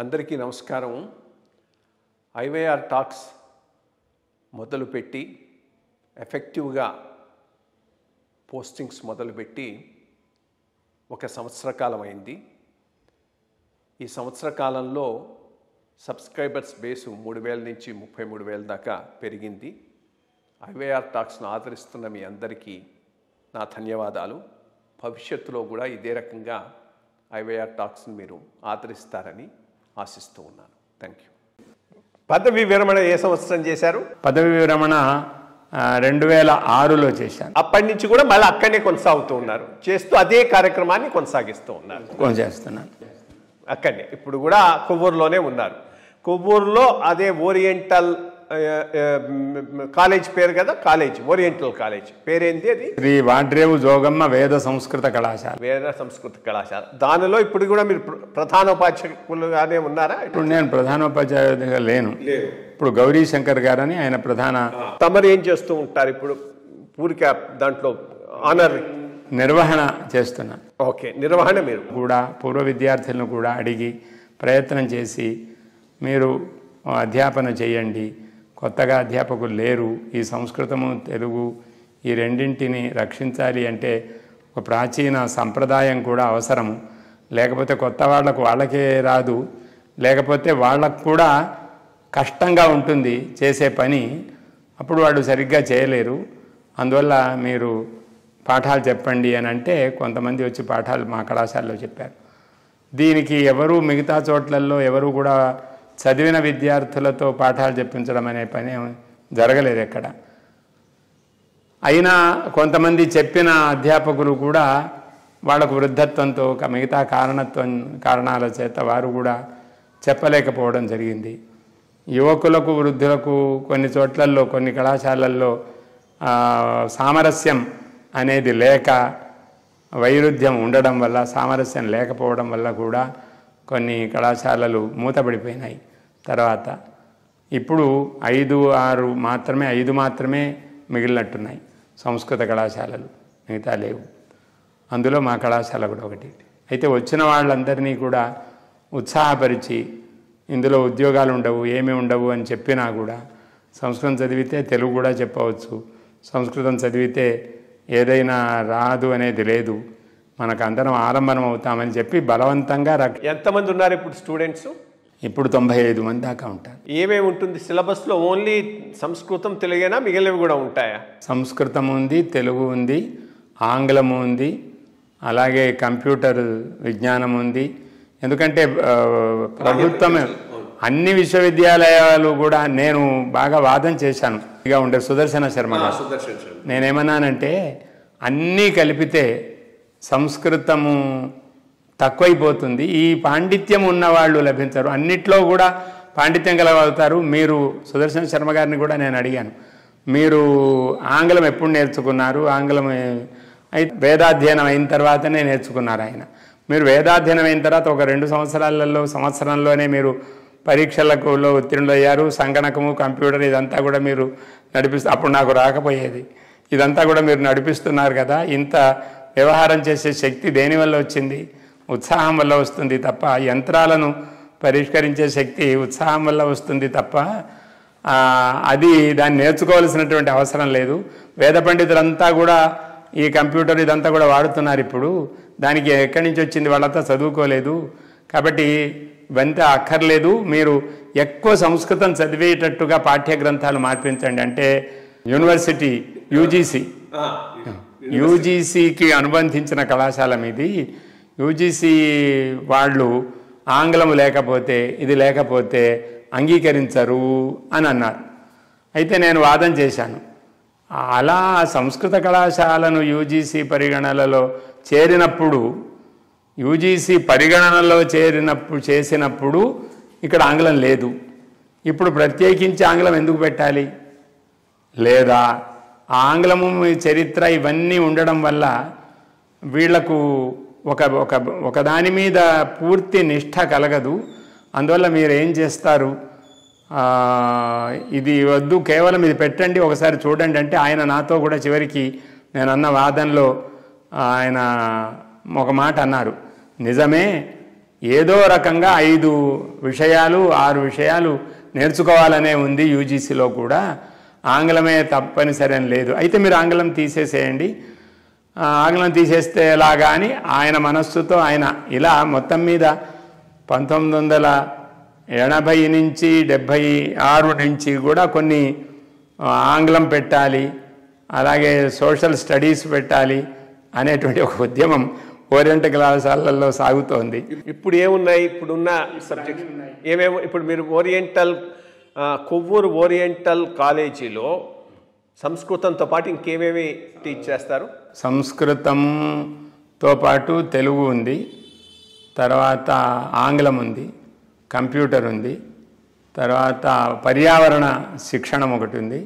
అందరికీ నమస్కారం. IYR talks మొదలుపెట్టి ఎఫెక్టివ్గా పోస్టింగ్స్ మొదలుపెట్టి ఒక సంవత్సర కాలం అయింది. ఈ సంవత్సర కాలంలో సబ్స్క్రైబర్స్ బేసు 3,000 నుంచి 33,000 దాకా పెరిగింది. ఐవైఆర్ టాక్స్ను ఆదరిస్తున్న మీ అందరికీ నా ధన్యవాదాలు. భవిష్యత్తులో కూడా ఇదే రకంగా ఐవైఆర్ టాక్స్ని మీరు ఆదరిస్తారని ఆశిస్తూ ఉన్నాను. Thank you. పదవి విరమణ ఏ సంవత్సరం చేశారు? పదవి విరమణ 2006లో చేశాను. అప్పటి నుంచి కూడా మళ్ళీ అక్కడనే కొనసాగుతూ ఉన్నారు, చేస్తూ అదే కార్యక్రమాన్ని కొనసాగిస్తూ ఉన్నారు. కొనసాగిస్తున్నాను అక్కడనే. ఇప్పుడు కూడా కొవ్వూరులోనే ఉన్నారు. కొవ్వూరులో అదే ఓరియంటల్ కాలేజ్ పేరు కదా, కాలేజ్ ఓరియంటల్ కాలేజ్ పేరేంటి? అది శ్రీ వాడ్రేవు జోగమ్మ వేద సంస్కృత కళాశాల. వేద సంస్కృత కళాశాల. దానిలో ఇప్పుడు కూడా మీరు ప్రధానోపాధ్యాయులుగానే ఉన్నారా? ఇప్పుడు నేను ప్రధానోపాధ్యాయుడిగా లేను. ఇప్పుడు గౌరీ శంకర్ గారని ఆయన ప్రధాన. తమరు ఏం చేస్తూ ఉంటారు ఇప్పుడు? ఊరికే దాంట్లో ఆనర్ నిర్వహణ చేస్తున్నాను. ఓకే, నిర్వహణ. మీరు కూడా పూర్వ విద్యార్థులను కూడా అడిగి ప్రయత్నం చేసి మీరు అధ్యాపన చేయండి, కొత్తగా అధ్యాపకులు లేరు, ఈ సంస్కృతము తెలుగు ఈ రెండింటిని రక్షించాలి అంటే ఒక ప్రాచీన సంప్రదాయం కూడా అవసరము. లేకపోతే కొత్త వాళ్ళకే రాదు, లేకపోతే వాళ్ళకు కూడా కష్టంగా ఉంటుంది చేసే పని, అప్పుడు వాళ్ళు సరిగ్గా చేయలేరు. అందువల్ల మీరు పాఠాలు చెప్పండి అని అంటే కొంతమంది వచ్చి పాఠాలు మా కళాశాలలో చెప్పారు. దీనికి ఎవరు మిగతా చోట్లలో ఎవరు కూడా చదివిన విద్యార్థులతో పాఠాలు చెప్పించడం అనే పని జరగలేదు ఎక్కడ. అయినా కొంతమంది చెప్పిన అధ్యాపకులు కూడా వాళ్ళకు వృద్ధత్వంతో మిగతా కారణాల చేత వారు కూడా చెప్పలేకపోవడం జరిగింది. యువకులకు వృద్ధులకు కొన్ని చోట్లలో కొన్ని కళాశాలల్లో సామరస్యం అనేది లేక, వైరుధ్యం ఉండడం వల్ల, సామరస్యం లేకపోవడం వల్ల కూడా కొన్ని కళాశాలలు మూతపడిపోయినాయి. తర్వాత ఇప్పుడు 5 మాత్రమే మిగిలినట్టున్నాయి సంస్కృత కళాశాలలు, మిగతా లేవు. అందులో మా కళాశాల కూడా ఒకటి. అయితే వచ్చిన వాళ్ళందరినీ కూడా ఉత్సాహపరిచి ఇందులో ఉద్యోగాలు ఉండవు, ఏమీ ఉండవు అని చెప్పినా కూడా సంస్కృతం చదివితే తెలుగు కూడా చెప్పవచ్చు, సంస్కృతం చదివితే ఏదైనా రాదు అనేది లేదు, మనకు అందరం ఆలంబనం అవుతామని చెప్పి బలవంతంగా. ఎంతమంది ఉన్నారు ఇప్పుడు స్టూడెంట్స్? ఇప్పుడు 95 మంది దాకా ఉంటారు. ఏమేమి ఉంటుంది సిలబస్లో? ఓన్లీ సంస్కృతం తెలుగేనా, మిగిలినవి కూడా ఉంటాయా? సంస్కృతం ఉంది, తెలుగు ఉంది, ఆంగ్లము ఉంది, అలాగే కంప్యూటర్ విజ్ఞానం ఉంది. ఎందుకంటే ప్రభుత్వం అన్ని విశ్వవిద్యాలయాలు కూడా నేను బాగా వాదన చేశాను. ఇక ఉండే సుదర్శన శర్మ గారు, నేనేమన్నానంటే అన్నీ కలిపితే సంస్కృతము తక్కువైపోతుంది, ఈ పాండిత్యం ఉన్నవాళ్ళు లభించరు, అన్నిట్లో కూడా పాండిత్యం కలగలుగుతారు. మీరు సుదర్శన శర్మ గారిని కూడా నేను అడిగాను, మీరు ఆంగ్లం ఎప్పుడు నేర్చుకున్నారు? ఆంగ్లం వేదాధ్యయనం అయిన తర్వాతనే నేర్చుకున్నారు ఆయన. మీరు వేదాధ్యయనం అయిన తర్వాత ఒక 2 సంవత్సరంలోనే మీరు పరీక్షలకు ఉత్తీర్ణులు అయ్యారు. సంగణకము, కంప్యూటర్ ఇదంతా కూడా మీరు అప్పుడు నాకు రాకపోయేది, ఇదంతా కూడా మీరు నడిపిస్తున్నారు కదా. ఇంత వ్యవహారం చేసే శక్తి దేనివల్ల వచ్చింది? ఉత్సాహం వల్ల వస్తుంది తప్ప, యంత్రాలను పరిష్కరించే శక్తి ఉత్సాహం వల్ల వస్తుంది తప్ప అది దాన్ని నేర్చుకోవాల్సినటువంటి అవసరం లేదు. వేద పండితులంతా కూడా ఈ కంప్యూటర్ ఇదంతా కూడా వాడుతున్నారు ఇప్పుడు, దానికి ఎక్కడి నుంచి వచ్చింది? వాళ్ళంతా చదువుకోలేదు. కాబట్టి ఇవంతా అక్కర్లేదు, మీరు ఎక్కువ సంస్కృతం చదివేటట్టుగా పాఠ్య గ్రంథాలు మార్పించండి అంటే యూనివర్సిటీ యూజీసీకి అనుబంధించిన కళాశాల మీది. యూజీసీ వాళ్ళు ఆంగ్లము లేకపోతే ఇది లేకపోతే అంగీకరించరు అని అన్నారు. అయితే నేను వాదన చేశాను, అలా సంస్కృత కళాశాలను యూజీసీ పరిగణనలో చేసినప్పుడు ఇక్కడ ఆంగ్లం లేదు, ఇప్పుడు ప్రత్యేకించి ఆంగ్లం ఎందుకు పెట్టాలి? లేదా ఆంగ్లము చరిత్ర ఇవన్నీ ఉండడం వల్ల వీళ్లకు ఒక దాని మీద పూర్తి నిష్ఠ కలగదు. అందువల్ల మీరు ఏం చేస్తారు, ఇది వద్దు, కేవలం ఇది పెట్టండి, ఒకసారి చూడండి అంటే ఆయన నాతో కూడా చివరికి నేను అన్న వాదనలో ఆయన ఒక మాట అన్నారు, నిజమే ఏదో రకంగా 5 విషయాలు 6 విషయాలు నేర్చుకోవాలనే ఉంది యూజీసీలో కూడా. ఆంగ్లమే తప్పనిసరి అని లేదు. అయితే మీరు ఆంగ్లం తీసేసేయండి, ఆంగ్లం తీసేస్తే ఎలాగా అని ఆయన మనస్సుతో ఆయన ఇలా మొత్తం మీద 1980 నుంచి 76 నుంచి కూడా కొన్ని ఆంగ్లం పెట్టాలి, అలాగే సోషల్ స్టడీస్ పెట్టాలి అనేటువంటి ఒక ఉద్యమం ఓరియంటల్ కళాశాలల్లో సాగుతోంది. ఇప్పుడు ఏమున్నాయి? ఇప్పుడున్న సబ్జెక్ట్ ఏమేమో ఇప్పుడు మీరు కొవ్వూరు ఓరియంటల్ కాలేజీలో సంస్కృతంతో పాటు ఇంకేమేమి టీచ్ చేస్తారు? సంస్కృతంతో పాటు తెలుగు ఉంది, తర్వాత ఆంగ్లం ఉంది, కంప్యూటర్ ఉంది, తర్వాత పర్యావరణ శిక్షణం ఒకటి ఉంది.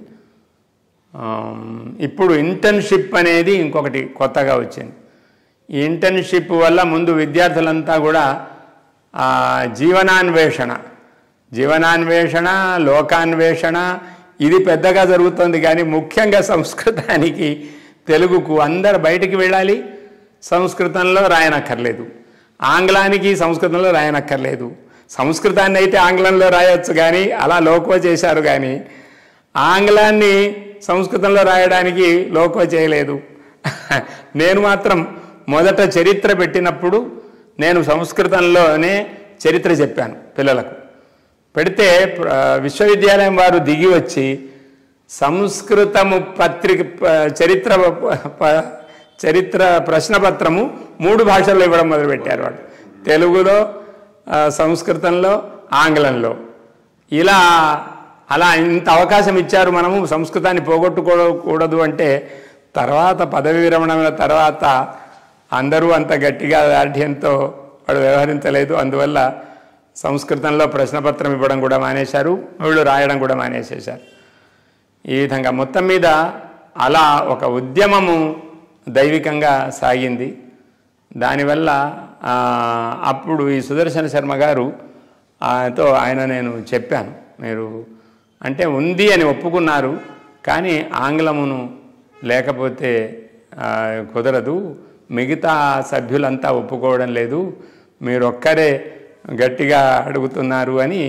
ఇప్పుడు ఇంటర్న్షిప్ అనేది ఇంకొకటి కొత్తగా వచ్చింది. ఈ ఇంటర్న్షిప్ వల్ల ముందు విద్యార్థులంతా కూడా జీవనాన్వేషణ, లోకాన్వేషణ ఇది పెద్దగా జరుగుతుంది. కానీ ముఖ్యంగా సంస్కృతానికి, తెలుగుకు అందరు బయటికి వెళ్ళాలి, సంస్కృతంలో రాయనక్కర్లేదు. ఆంగ్లానికి సంస్కృతంలో రాయనక్కర్లేదు. సంస్కృతాన్ని అయితే ఆంగ్లంలో రాయొచ్చు, కానీ అలా లోకో చేశారు. కానీ ఆంగ్లాన్ని సంస్కృతంలో రాయడానికి లోకో చేయలేదు. నేను మాత్రం మొదట చరిత్ర పెట్టినప్పుడు నేను సంస్కృతంలోనే చరిత్ర చెప్పాను పిల్లలకు. పెడితే విశ్వవిద్యాలయం వారు దిగి వచ్చి సంస్కృతము చరిత్ర ప్రశ్నపత్రము 3 భాషల్లో ఇవ్వడం మొదలుపెట్టారు వాళ్ళు. తెలుగులో, సంస్కృతంలో, ఆంగ్లంలో. అలా ఇంత అవకాశం ఇచ్చారు. మనము సంస్కృతాన్ని పోగొట్టుకోకూడదు అంటే తర్వాత పదవి విరమణ తర్వాత అందరూ అంత గట్టిగా దార్ఢ్యంతో వాడు వ్యవహరించలేదు. అందువల్ల సంస్కృతంలో ప్రశ్నపత్రం ఇవ్వడం కూడా మానేశారు, వీళ్ళు రాయడం కూడా మానేసేశారు. ఈ విధంగా మొత్తం మీద అలా ఒక ఉద్యమము దైవికంగా సాగింది. దానివల్ల అప్పుడు ఈ సుదర్శన శర్మ గారు ఆయన నేను చెప్పాను, మీరు అంటే ఉంది అని ఒప్పుకున్నారు, కానీ ఆంగ్లమును లేకపోతే కుదరదు, మిగతా సభ్యులంతా ఒప్పుకోవడం లేదు, మీరొక్కరే గట్టిగా అడుగుతున్నారు అని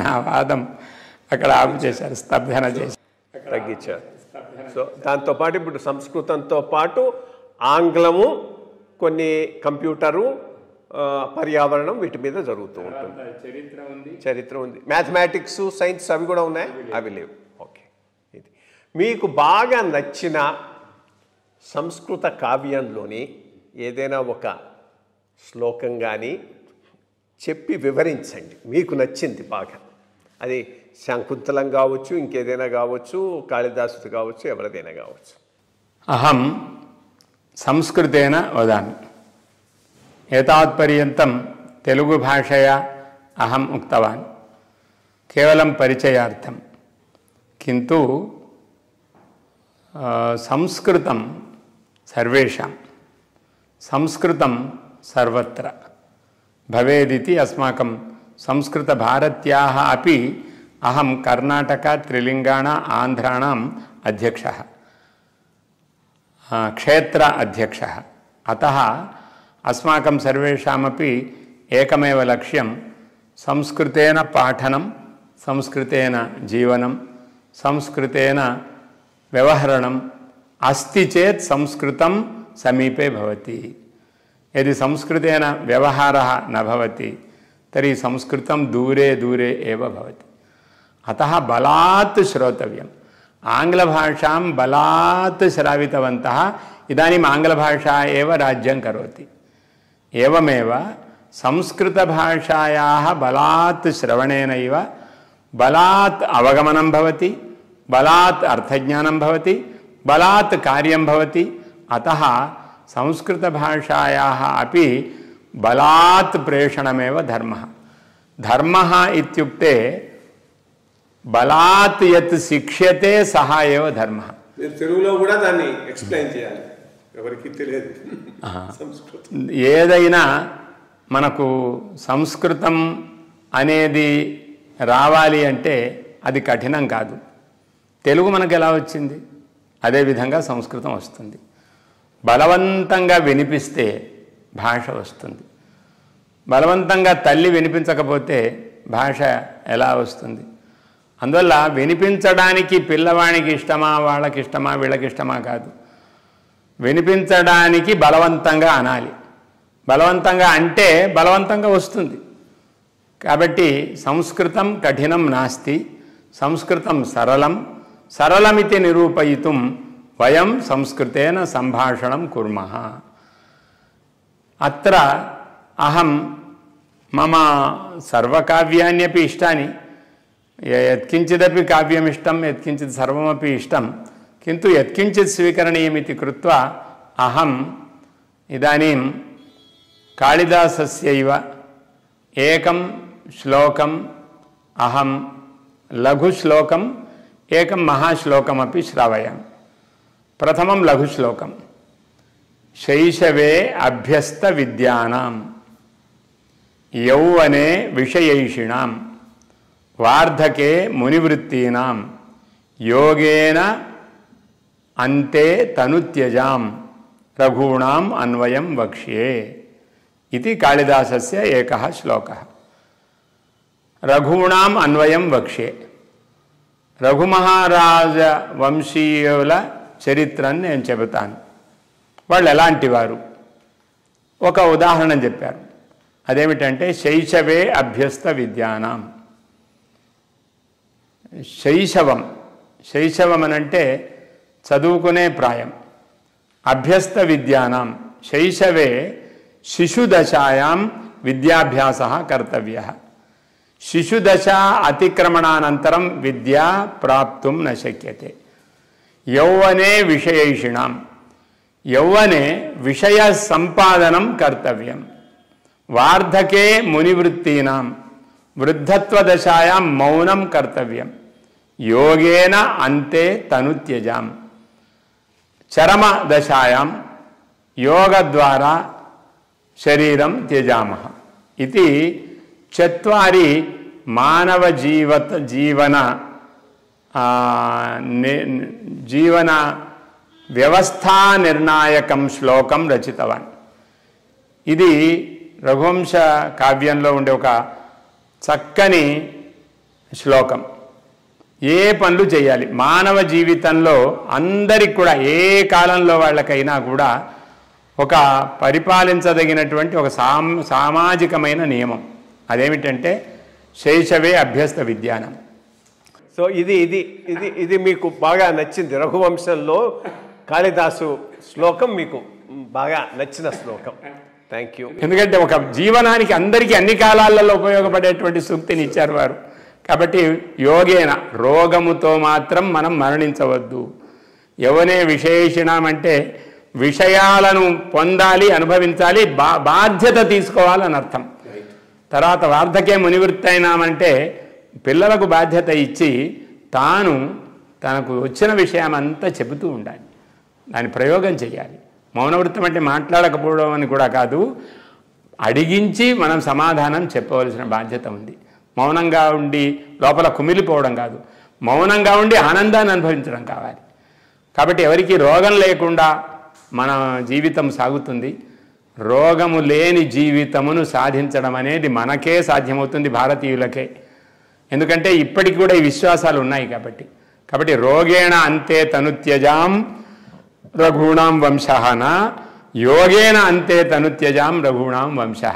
నా వాదం అక్కడ ఆపు చేశారు, స్తబ్దన చేశారు, తగ్గించారు. సో దాంతోపాటు ఇప్పుడు సంస్కృతంతో పాటు ఆంగ్లము, కొన్ని కంప్యూటరు, పర్యావరణం వీటి మీద జరుగుతూ ఉంటుంది. చరిత్ర ఉంది, మ్యాథమెటిక్స్, సైన్స్ అవి కూడా ఉన్నాయి, అవి లేవు. ఓకే, ఇది మీకు బాగా నచ్చిన సంస్కృత కావ్యంలోని ఏదైనా ఒక శ్లోకం కానీ చెప్పి వివరించండి, మీకు నచ్చింది బాగా. అది శంకుంతలం కావచ్చు, ఇంకేదైనా కావచ్చు, కాళిదాసుది కావచ్చు, ఎవరిదైనా కావచ్చు. అహం సంస్కృతేన వదామి, ఏతావత్పర్యంతం తెలుగు భాషయా అహం ఉక్తవాన్, కేవలం పరిచయార్థం. కింటు సంస్కృతం సర్వేషాం, సంస్కృతం సర్వత్ర భవేదితి అస్మాకం సంస్కృత భారత్యాః అపి అహం కర్ణాటక, త్రిలింగాణ, ఆంధ్రాణం అధ్యక్షः, క్షేత్ర అధ్యక్షः. అతः అస్మాకం సర్వేషామపి ఏకమేవ లక్ష్యం సంస్కృతేన పాఠనం, సంస్కృతేన జీవనం, సంస్కృతేన వ్యవహరణం అస్తి చేత్ సంస్కృతం సమీపే భవతి. यदि संस्कृतेन व्यवहारः न भवति तर्हि संस्कृतं दूरे दूरे एव भवति. अतः बलात् श्रोतव्यम्. आङ्ग्लभाषां बलात् श्रावितवन्तः इदानीम् आङ्ग्लभाषा एव राज्यं करोति. एवमेव संस्कृतभाषायाः बलात् श्रवणेनैव बलात् अवगमनं भवति, बलात् अर्थज्ञानं भवति, बलात् कार्यं भवति. अतः संस्कृतभाषायाः अपि बलात् प्रेषणमेव धर्मः. धर्मः इत्युक्ते बलात् यत् शिक्ष्यते सः एव धर्मः. తెలుగులో కూడా దాన్ని ఎక్స్ప్లెయిన్ చేయాలి, ఎవరికి తెలియదు. ఏదైనా మనకు సంస్కృతం అనేది రావాలి అంటే అది కఠినం కాదు. తెలుగు మనకు ఎలా వచ్చింది, అదేవిధంగా సంస్కృతం వస్తుంది. బలవంతంగా వినిపిస్తే భాష వస్తుంది. బలవంతంగా తల్లి వినిపించకపోతే భాష ఎలా వస్తుంది? అందువల్ల వినిపించడానికి పిల్లవానికి ఇష్టమా, వాళ్ళకి ఇష్టమా, వీళ్ళకి ఇష్టమా కాదు, వినిపించడానికి బలవంతంగా అనాలి. బలవంతంగా అంటే బలవంతంగా వస్తుంది. కాబట్టి సంస్కృతం కఠినం నాస్తి, సంస్కృతం సరళం, సరళమితి నిరూపయితుం వయం సంస్కృతేన సంభాషణం కుర్మః. అత్ర అహం మమ సర్వకావ్యాన్యపి ఇష్టాని, యత్కించిదపి కావ్యమిష్టం, యత్కించిత్ సర్వమపి ఇష్టం, కింటు యత్కించిత్ స్వీకరణీయమితి కృత్వా అహం ఇదానీం కాళిదాసస్యైవ ఏకం శ్లోకం అహం లఘుశ్లోకం ఏకం మహాశ్లోకమపి శ్రావయామి. ప్రథమం లఘుశ్లోకం. శైశవే అభ్యస్త విద్యానాం యౌవనే విషయైషిణాం వార్ధకే మునివృత్తీనాం యోగేన అంతే తనుత్యజాం రఘూణాం అన్వయం వక్ష్యే. ఇది కాళిదాసస్య ఏకః శ్లోకः. రఘూణాం అన్వయం వక్ష్యే. రఘుమహారాజ వంశీయుల చరిత్రను నేను చెబుతాను. వాళ్ళు ఎలాంటి వారు? ఒక ఉదాహరణ చెప్పారు. అదేమిటంటే శైశవే అభ్యస్త విద్యానాం. శైశవం, శైశవం అనంటే చదువుకునే ప్రాయం. అభ్యస్త విద్యానాం శైశవే శిశుదశాయాం విద్యాభ్యాస కర్తవ్య. శిశుదశ అతిక్రమణానంతరం విద్యా ప్రాప్తుం న శక్యతే. యౌవనే విషయైషిణాం, యౌవనే విషయ సంపాదనం కర్తవ్యం. వార్ధకే మునివృత్తీనాం, వృద్ధత్వదశాయాం మౌనం కర్తవ్యం. యోగేన అంతే తనుత్యజాం, చరమ దశాయాం యోగ ద్వారా శరీరం త్యజామః. ఇది చత్వారి మానవ జీవన వ్యవస్థా నిర్ణాయకం శ్లోకం రచితవాన్. ఇది రఘువంశ కావ్యంలో ఉండే ఒక చక్కని శ్లోకం. ఏ పనులు చేయాలి మానవ జీవితంలో అందరికి కూడా, ఏ కాలంలో వాళ్ళకైనా కూడా ఒక పరిపాలించదగినటువంటి ఒక సామాజికమైన నియమం. అదేమిటంటే శైశవే అభ్యస్త విద్యానం. సో ఇది ఇది ఇది ఇది మీకు బాగా నచ్చింది. రఘువంశంలో కాళిదాసు శ్లోకం మీకు బాగా నచ్చిన శ్లోకం. Thank you. ఎందుకంటే ఒక జీవనానికి అందరికీ అన్ని కాలాలలో ఉపయోగపడేటువంటి సూక్తిని ఇచ్చారు వారు. కాబట్టి యోగేన, రోగముతో మాత్రం మనం మరణించవద్దు. యవనే విశేషణం అంటే విషయాలను పొందాలి, అనుభవించాలి, బాధ్యత తీసుకోవాలని అర్థం. తర్వాత వార్ధకే మునివృత్తి అయినామంటే పిల్లలకు బాధ్యత ఇచ్చి తనకు వచ్చిన విషయం అంతా చెబుతూ ఉండాలి, దాని ప్రయోగం చేయాలి. మౌనవృత్తం అంటే మాట్లాడకపోవడం అని కూడా కాదు, అడిగించి మనం సమాధానం చెప్పవలసిన బాధ్యత ఉంది. మౌనంగా ఉండి లోపల కుమిలిపోవడం కాదు, మౌనంగా ఉండి ఆనందాన్ని అనుభవించడం కావాలి. కాబట్టి ఎవరికి రోగం లేకుండా మన జీవితం సాగుతుంది. రోగము లేని జీవితమును సాధించడం అనేది మనకే సాధ్యమవుతుంది, భారతీయులకే. ఎందుకంటే ఇప్పటికి కూడా ఈ విశ్వాసాలు ఉన్నాయి కాబట్టి రోగేణ అంతే తనుత్యజాం రఘూణాం వంశః, యోగేన అంతే తనుత్యజాం రఘూణాం వంశః.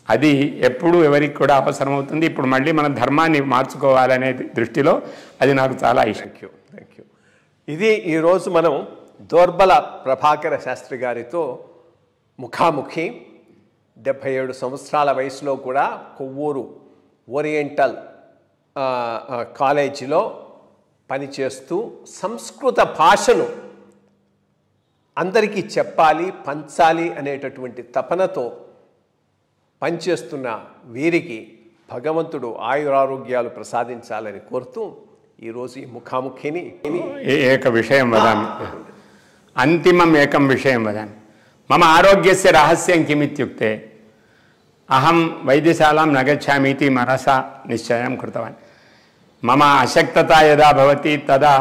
అది ఎప్పుడు ఎవరికి కూడా అవసరమవుతుంది. ఇప్పుడు మళ్ళీ మన ధర్మాన్ని మార్చుకోవాలనే దృష్టిలో అది నాకు చాలా ఇష్టం. Thank you. ఇది ఈరోజు మనం దోర్బల ప్రభాకర శాస్త్రి గారితో ముఖాముఖి. 77 సంవత్సరాల వయసులో కూడా కొవ్వూరు ఓరియంటల్ కాలేజీలో పనిచేస్తూ సంస్కృత భాషను అందరికీ చెప్పాలి, పంచాలి అనేటటువంటి తపనతో పనిచేస్తున్న వీరికి భగవంతుడు ఆయురారోగ్యాలు ప్రసాదించాలని కోరుతూ ఈరోజు ఈ ముఖాముఖిని ఏక విషయం వదామి, అంతిమం ఏకం విషయం వదామి. మమ ఆరోగ్యస్య రహస్యం కిమిత్యుక్తే అహం వైద్యశాలాం నగచ్చామీతి మనసా నిశ్చయం కృతవాన్. మమ అశక్తతా యదా భవతి తదా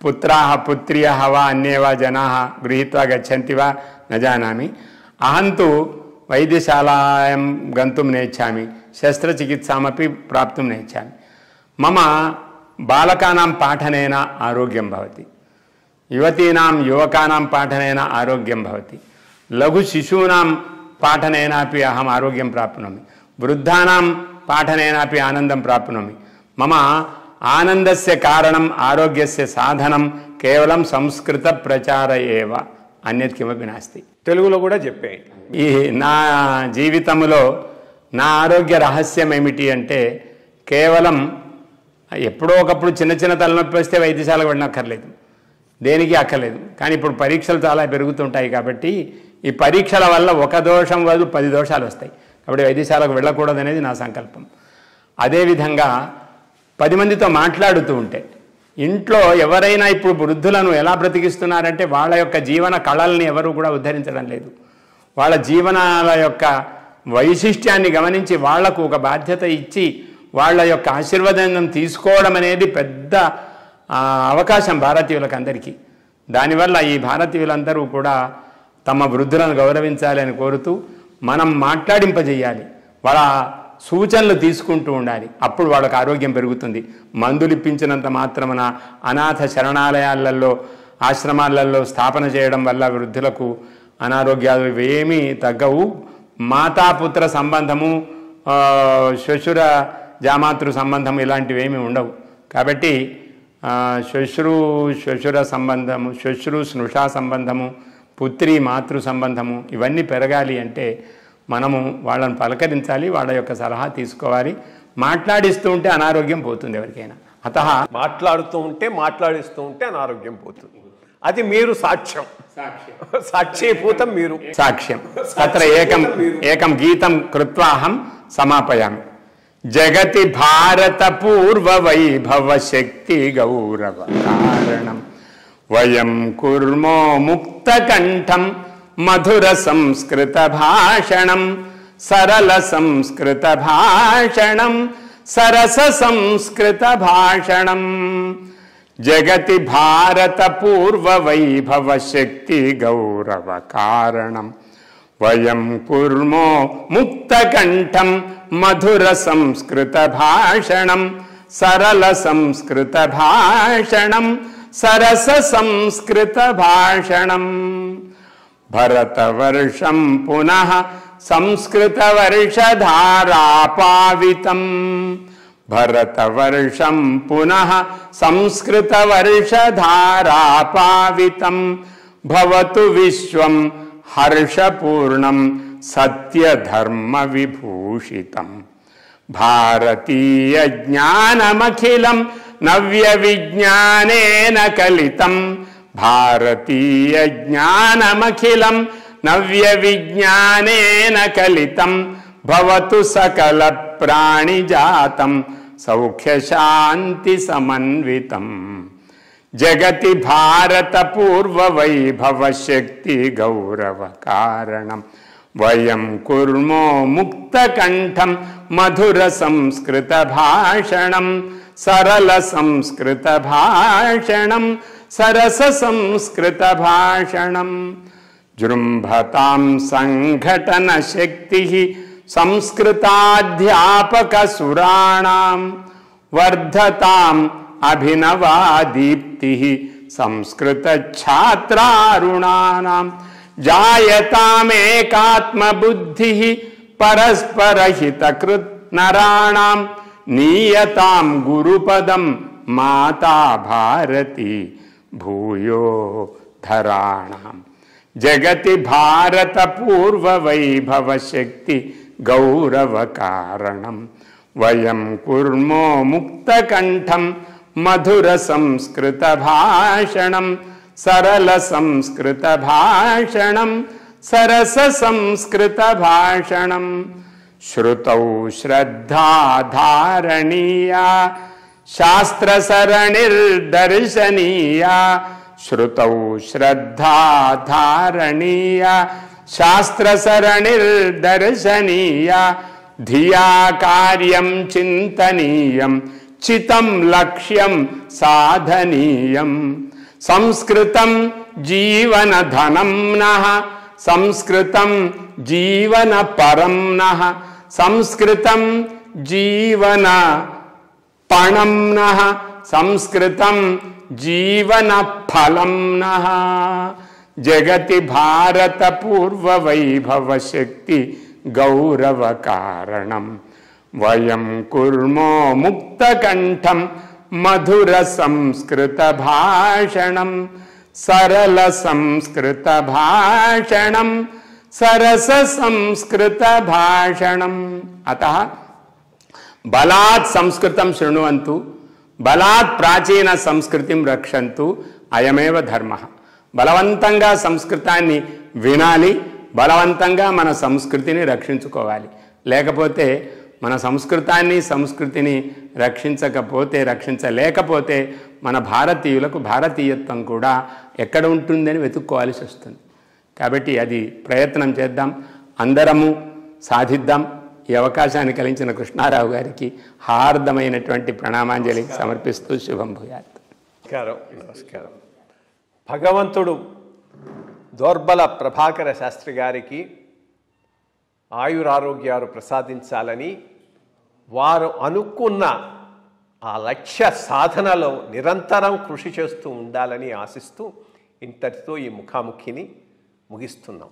పుత్రాः పుత్ర్యः వా అన్యే వా జనాः గృహీత్వా గచ్చन्ति వా న జానామి. అహం తు వైద్యశాలాయాం గంతుం నేచ్చామి, శస్త్రచికిత్సామపి ప్రాప్తుం నేచ్చామి. మమ బాలకానాం పాఠనేన ఆరోగ్యం భవతి, యువతీనాం యువకానాం పాఠనేన ఆరోగ్యం భవతి, లఘు శిశూనాం పాఠనేనాపి అహం ఆరోగ్యం ప్రాప్నోమి, వృద్ధానాం పాఠనేనాపి ఆనందం ప్రాప్నోమి. మమ ఆనందస్య కారణం ఆరోగ్యస్య సాధనం కేవలం సంస్కృత ప్రచార ఏవ, అన్యత్ కిమపి నాస్తి. తెలుగులో కూడా చెప్పేయండి. ఈ నా జీవితంలో నా ఆరోగ్య రహస్యం ఏమిటి అంటే, కేవలం ఎప్పుడో ఒకప్పుడు చిన్న చిన్న తలనొప్పి వస్తే వైద్యశాలకు వెళ్ళనక్కర్లేదు, దేనికి అక్కర్లేదు. కానీ ఇప్పుడు పరీక్షలు చాలా పెరుగుతుంటాయి కాబట్టి ఈ పరీక్షల వల్ల ఒక దోషం వల్ల 10 దోషాలు వస్తాయి. కాబట్టి వైద్యశాలకు వెళ్ళకూడదు అనేది నా సంకల్పం. అదేవిధంగా 10 మందితో మాట్లాడుతూ ఉంటే, ఇంట్లో ఎవరైనా ఇప్పుడు వృద్ధులను ఎలా బ్రతికిస్తున్నారంటే వాళ్ళ యొక్క జీవన కళల్ని ఎవరు కూడా ఉద్ధరించడం లేదు. వాళ్ళ జీవనాల యొక్క వైశిష్ట్యాన్ని గమనించి వాళ్లకు ఒక బాధ్యత ఇచ్చి వాళ్ళ యొక్క ఆశీర్వాదం తీసుకోవడం అనేది పెద్ద అవకాశం భారతీయులకు అందరికీ. దానివల్ల ఈ భారతీయులందరూ కూడా తమ వృద్ధులను గౌరవించాలి అని కోరుతూ మనం మాట్లాడింపజేయాలి, వాళ్ళ సూచనలు తీసుకుంటూ ఉండాలి. అప్పుడు వాళ్ళకి ఆరోగ్యం పెరుగుతుంది. మందులు ఇప్పించినంత మాత్రమున అనాథ శరణాలయాలలో ఆశ్రమాలలో స్థాపన చేయడం వల్ల వృద్ధులకు అనారోగ్యాలు ఇవేమీ తగ్గవు. మాతాపుత్ర సంబంధము, శ్వశుర జామాతృ సంబంధము ఇలాంటివి ఏమీ ఉండవు. కాబట్టి శ్వశుర సంబంధము, శ్వశురు స్నుషా సంబంధము, పుత్రి మాతృ సంబంధము ఇవన్నీ పెరగాలి అంటే మనము వాళ్ళని పలకరించాలి, వాళ్ళ యొక్క సలహా తీసుకోవాలి. మాట్లాడిస్తూ ఉంటే అనారోగ్యం పోతుంది ఎవరికైనా. అతః మాట్లాడిస్తూ ఉంటే అనారోగ్యం పోతుంది. అది మీరు సాక్ష్యం, సాక్షీభూతం మీరు సాక్ష్యం. తత్ర ఏకం గీతం కృత్వాహం సమాపయామి. జగతి భారత పూర్వ వైభవ శక్తి గౌరవ కారణం వయం కుర్మో ముక్త కంఠం మధుర సంస్కృత భాషణం సరళ సంస్కృత భాషణం సరస సంస్కృత భాషణం. జగతి భారత పూర్వ వైభవ శక్తి గౌరవ కారణం వయం కుర్మో ముక్త కంఠం మధుర సంస్కృత భాషణం సరళ సంస్కృత భాషణం సరస సంస్కృత భాషణం. భరతవర్షం పునః సంస్కృత వర్షధారాపావితం. భరతవర్షం పునః సంస్కృత వర్షధారాపావితం. భవతు విశ్వం హర్షపూర్ణం సత్యధర్మ విభూషితం. భారతీయ జ్ఞానమఖిలం నవ్య విజ్ఞానేన కలితం. భారతీయ జ్ఞానమఖిలం నవ్య విజ్ఞానేన కలితం. భవతు సకల ప్రాణిజాతం సౌఖ్య శాంతి సమన్వితం. జగతి భారత పూర్వ వైభవ శక్తి గౌరవ కారణం వయం కుర్మో ముక్త కంఠం మధుర సంస్కృత భాషణం సరళ సంస్కృత భాషణం సరస సంస్కృత భాషణం. జృంభతాం సంఘటన శక్తి సంస్కృతాధ్యాపక సురాణాం. వర్ధతాం అభినవా దీప్తి సంస్కృత ఛాత్రారుణానాం. జాయతామేకాత్మ బుద్ధి పరస్పర హితకృత్ నరాణాం. నీయతాం గురుపదం మాతా భారతి భూయో ధరాణాం. జగతి భారత పూర్వ వైభవ శక్తి గౌరవ కారణం వయం కుర్మో ముక్త కంఠం మధుర సంస్కృత భాషణం సరళ సంస్కృత భాషణం సరస సంస్కృత భాషణం. శ్రుతౌ శ్రద్ధాధారణీయా శాస్త్రసరణిర్దర్శనీయా. శ్రుతౌ శ్రద్ధాధారణీయా శాస్త్రసరణిర్దర్శనీయా. ధియా కార్యం చింతనీయం చితం లక్ష్యం సాధనీయం. సంస్కృతం జీవనధనం నః సంస్కృతం జీవన పరం నః సంస్కృతం జీవన పణం నః సంస్కృతం జీవన ఫలం నః జగతి భారత పూర్వ వైభవ శక్తి గౌరవ కారణం వయం కుర్మో ముక్తకంఠం మధుర సంస్కృత భాషణం సరళ సంస్కృత భాషణం సరస సంస్కృత భాషణం అతః బలాత్ సంస్కృతం శృణువంతు బలాత్ ప్రాచీన సంస్కృతిం రక్షంతు అయమేవ ధర్మః. బలవంతంగా సంస్కృతాన్ని వినాలి, బలవంతంగా మన సంస్కృతిని రక్షించుకోవాలి. లేకపోతే మన సంస్కృతిని రక్షించలేకపోతే మన భారతీయులకు భారతీయత్వం కూడా ఎక్కడ ఉంటుందని వెతుక్కోవాల్సి వస్తుంది. కాబట్టి అది ప్రయత్నం చేద్దాం, అందరము సాధిద్దాం. ఈ అవకాశాన్ని కలిగించిన కృష్ణారావు గారికి హార్దమైనటువంటి ప్రణామాంజలి సమర్పిస్తూ శుభం భూయాత్. నమస్కారం. భగవంతుడు దోర్బల ప్రభాకర శాస్త్రి గారికి ఆయురారోగ్యాలు ప్రసాదించాలని, వారు అనుకున్న ఆ లక్ష్య సాధనలో నిరంతరం కృషి చేస్తూ ఉండాలని ఆశిస్తూ ఇంతటితో ఈ ముఖాముఖిని ముగిస్తున్నాం.